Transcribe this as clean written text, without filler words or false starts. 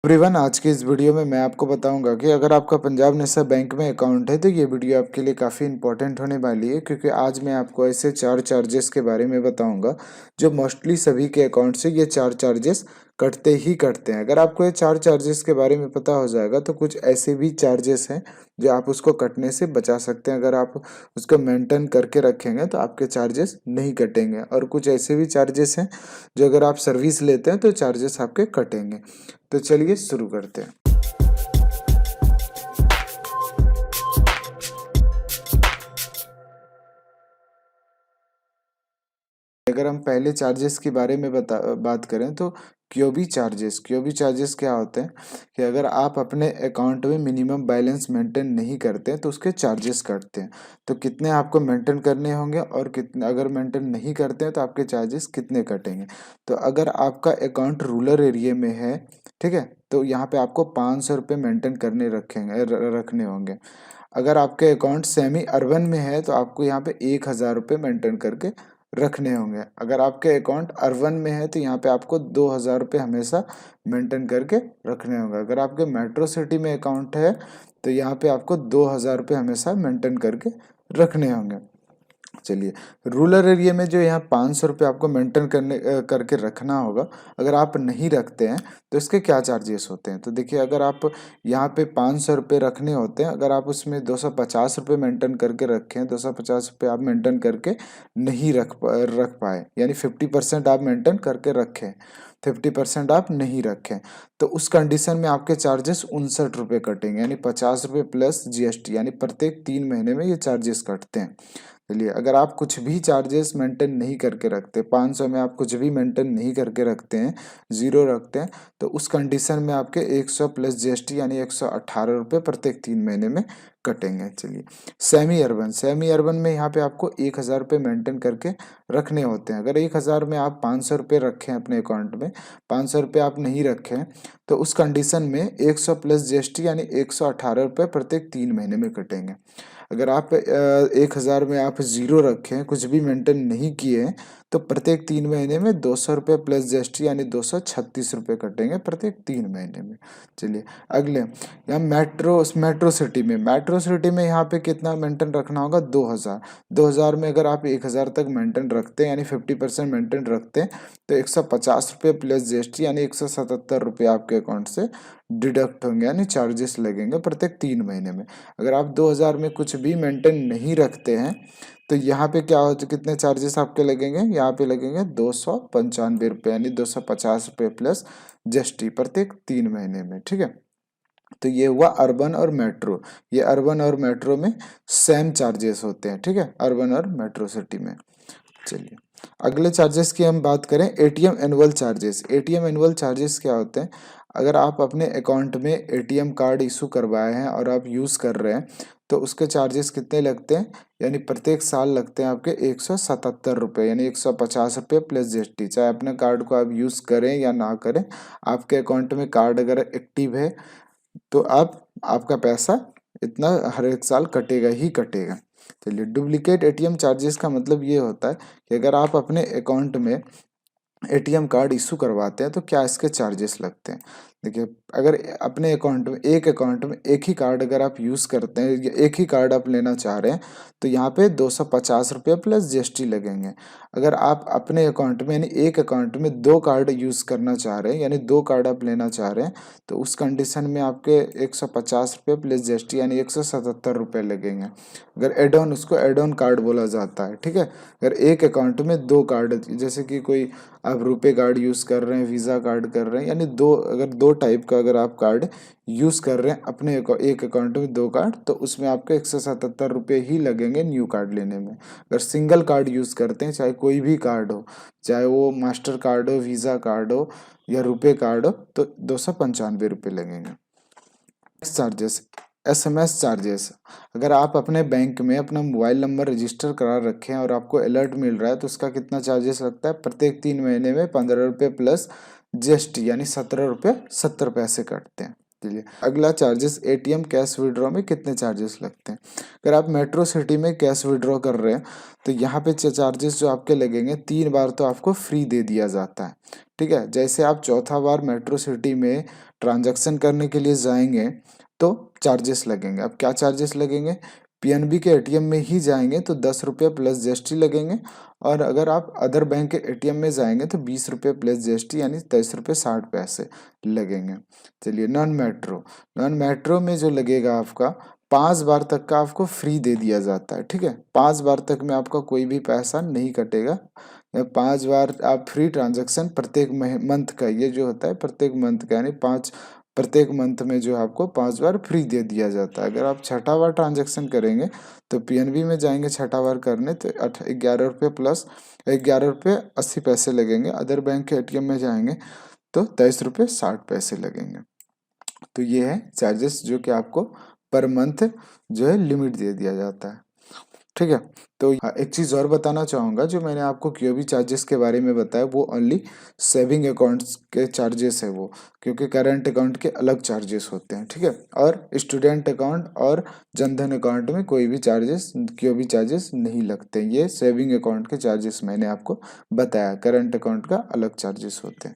Everyone, आज की इस वीडियो में मैं आपको बताऊंगा कि अगर आपका पंजाब नेशनल बैंक में अकाउंट है तो ये वीडियो आपके लिए काफ़ी इंपॉर्टेंट होने वाली है, क्योंकि आज मैं आपको ऐसे 4 चार्जेस के बारे में बताऊंगा जो मोस्टली सभी के अकाउंट से ये 4 चार्जेस कटते ही कटते हैं। अगर आपको ये 4 चार्जेस के बारे में पता हो जाएगा तो कुछ ऐसे भी चार्जेस हैं जो आप उसको कटने से बचा सकते हैं। अगर आप उसको मेंटेन करके रखेंगे तो आपके चार्जेस नहीं कटेंगे, और कुछ ऐसे भी चार्जेस हैं जो अगर आप सर्विस लेते हैं तो चार्जेस आपके कटेंगे। तो चलिए शुरू करते हैं। अगर हम पहले चार्जेस के बारे में बात करें तो क्योबी चार्जेस क्या होते हैं कि अगर आप अपने अकाउंट में मिनिमम बैलेंस मेंटेन नहीं करते हैं तो उसके चार्जेस कटते हैं। तो कितने आपको मेंटेन करने होंगे और कितने अगर मेंटेन नहीं करते हैं तो आपके चार्जेस कितने कटेंगे। तो अगर आपका अकाउंट रूरल एरिया में है, ठीक है, तो यहाँ पे आपको 500 रुपये मेंटेन रखने होंगे। अगर आपके अकाउंट सेमी अर्बन में है तो आपको यहाँ पे 1,000 रुपये मेंटेन करके रखने होंगे। अगर आपके अकाउंट अर्बन में है तो यहाँ पे आपको 2,000 रुपये हमेशा मेंटेन करके रखने होंगे। अगर आपके मेट्रो सिटी में अकाउंट है तो यहाँ पे आपको 2,000 रुपये हमेशा मेंटेन करके रखने होंगे। चलिए, रूरल एरिया में जो यहाँ 500 रुपये आपको मेंटेन करके रखना होगा, अगर आप नहीं रखते हैं तो इसके क्या चार्जेस होते हैं। तो देखिए, अगर आप यहाँ पे 500 रुपये रखने होते हैं, अगर आप उसमें 250 रुपये मेंटेन करके रखें, 250 रुपये आप मेंटेन करके नहीं रख पाए, यानी 50% आप मेंटेन करके रखें, 50% आप नहीं रखें, तो उस कंडीशन में आपके चार्जेस 59 रुपये कटेंगे, यानी 50 रुपये प्लस GST, यानी प्रत्येक 3 महीने में ये चार्जेस कटते हैं। चलिए, अगर आप कुछ भी चार्जेस मेंटेन नहीं करके रखते, 500 में आप कुछ भी मेंटेन नहीं करके रखते हैं, ज़ीरो रखते हैं, तो उस कंडीशन में आपके 100 प्लस GST यानी 118 रुपये प्रत्येक 3 महीने में कटेंगे। चलिए, सेमी अर्बन में यहाँ पे आपको 1,000 रुपये मेंटेन करके रखने होते हैं। अगर 1,000 में आप 500 रुपये रखें अपने अकाउंट में, 500 रुपये आप नहीं रखें, तो उस कंडीशन में 100 प्लस GST यानी 118 रुपये प्रत्येक 3 महीने में कटेंगे। अगर आप 1,000 में आप ज़ीरो रखें, कुछ भी मेंटेन नहीं किए हैं, तो प्रत्येक 3 महीने में 200 रुपये प्लस GST यानी 236 रुपये कटेंगे प्रत्येक 3 महीने में। चलिए, अगले यहाँ मेट्रो सिटी में यहाँ पे कितना मेंटेन रखना होगा, 2,000। 2,000 में अगर आप 1,000 तक मेंटेन रखते हैं, यानी 50% मेंटेन रखते हैं, तो 150 रुपये प्लस GST यानी 177 रुपये आपके अकाउंट से डिडक्ट होंगे, यानी चार्जेस लगेंगे प्रत्येक 3 महीने में। अगर आप 2,000 में कुछ भी मेंटेन नहीं रखते हैं तो यहाँ पे क्या हो, कितने चार्जेस आपके लगेंगे, यहाँ पे लगेंगे 295 रुपये, यानी 250 रुपये प्लस GST प्रत्येक 3 महीने में। ठीक है, तो ये हुआ अर्बन और मेट्रो। ये अर्बन और मेट्रो में सेम चार्जेस होते हैं, ठीक है, अर्बन और मेट्रो सिटी में। चलिए, अगले चार्जेस की हम बात करें, ATM annual charges. ATM annual charges क्या होते हैं, अगर आप अपने अकाउंट में ATM कार्ड इशू करवाए हैं और आप यूज़ कर रहे हैं तो उसके चार्जेस कितने लगते हैं, यानी प्रत्येक साल लगते हैं आपके 177 रुपये, यानी 150 रुपये प्लस GST। चाहे अपने कार्ड को आप यूज़ करें या ना करें, आपके अकाउंट में कार्ड अगर एक्टिव है तो आपका पैसा इतना हर एक साल कटेगा ही कटेगा। चलिए, डुप्लीकेट ATM चार्जेस का मतलब ये होता है कि अगर आप अपने अकाउंट में ATM कार्ड इशू करवाते हैं तो क्या इसके चार्जेस लगते हैं। देखिए, अगर अपने अकाउंट में एक ही कार्ड अगर आप यूज़ करते हैं या एक ही कार्ड आप लेना चाह रहे हैं तो यहाँ पे 250 रुपये प्लस GST लगेंगे। अगर आप अपने अकाउंट में, यानी एक अकाउंट में 2 कार्ड यूज़ करना चाह रहे हैं, यानी 2 कार्ड आप लेना चाह रहे हैं, तो उस कंडीशन में आपके 150 रुपये प्लस GST यानी 177 रुपये लगेंगे। अगर एड ऑन, उसको एड ऑन कार्ड बोला जाता है। ठीक है, अगर एक अकाउंट में 2 कार्ड, जैसे कि कोई आप रुपे कार्ड यूज़ कर रहे हैं, वीज़ा कार्ड कर रहे हैं, यानी अगर दो टाइप का अगर आप कार्ड यूज़ कर रहे हैं अपने एक अकाउंट में 2 कार्ड, तो उसमें आपके 177 रुपये ही लगेंगे न्यू कार्ड लेने में। अगर सिंगल कार्ड यूज़ करते हैं, चाहे कोई भी कार्ड हो, चाहे वो मास्टर कार्ड हो, वीज़ा कार्ड हो या रुपे कार्ड हो, तो 295 रुपये लगेंगे। Charges, SMS charges. अगर आप अपने बैंक में अपना मोबाइल नंबर रजिस्टर करा रखें और आपको अलर्ट मिल रहा है तो उसका कितना चार्जेस लगता है, प्रत्येक 3 महीने में 15 रुपये प्लस GST यानी 17 रुपये 70 पैसे कटते हैं। चलिए, अगला चार्जेस, ATM कैश विड्रॉ में कितने चार्जेस लगते हैं। अगर आप मेट्रो सिटी में कैश विड्रॉ कर रहे हैं तो यहाँ पे चार्जेस जो आपके लगेंगे, 3 बार तो आपको फ्री दे दिया जाता है। ठीक है, जैसे आप चौथा बार मेट्रो सिटी में ट्रांजैक्शन करने के लिए जाएंगे तो चार्जेस लगेंगे। अब क्या चार्जेस लगेंगे, पीएनबी के एटीएम में ही जाएंगे तो 10 रुपये प्लस जीएसटी लगेंगे, और अगर आप अदर बैंक के एटीएम में जाएंगे तो 20 रुपये प्लस जीएसटी यानी 23 रुपये 60 पैसे लगेंगे। चलिए नॉन मेट्रो में जो लगेगा आपका 5 बार तक का आपको फ्री दे दिया जाता है, ठीक है। 5 बार तक में आपका कोई भी पैसा नहीं कटेगा। 5 बार आप फ्री ट्रांजैक्शन प्रत्येक मंथ का, ये जो होता है प्रत्येक मंथ का, यानी प्रत्येक मंथ में जो आपको 5 बार फ्री दे दिया जाता है। अगर आप छठा बार ट्रांजैक्शन करेंगे तो पीएनबी में जाएंगे छठा बार करने तो 11 रुपये प्लस 11 रुपये 80 पैसे लगेंगे। अदर बैंक के एटीएम में जाएंगे तो 23 रुपये 60 पैसे लगेंगे। तो ये है चार्जेस जो कि आपको पर मंथ जो है लिमिट दे दिया जाता है, ठीक है। तो एक चीज़ और बताना चाहूँगा, जो मैंने आपको क्यूबी चार्जेस के बारे में बताया वो ओनली सेविंग अकाउंट्स के चार्जेस है वो, क्योंकि करंट अकाउंट के अलग चार्जेस होते हैं, ठीक है। और स्टूडेंट अकाउंट और जनधन अकाउंट में कोई भी चार्जेस क्यूबी चार्जेस नहीं लगते। ये सेविंग अकाउंट के चार्जेस मैंने आपको बताया, करंट अकाउंट का अलग चार्जेस होते हैं।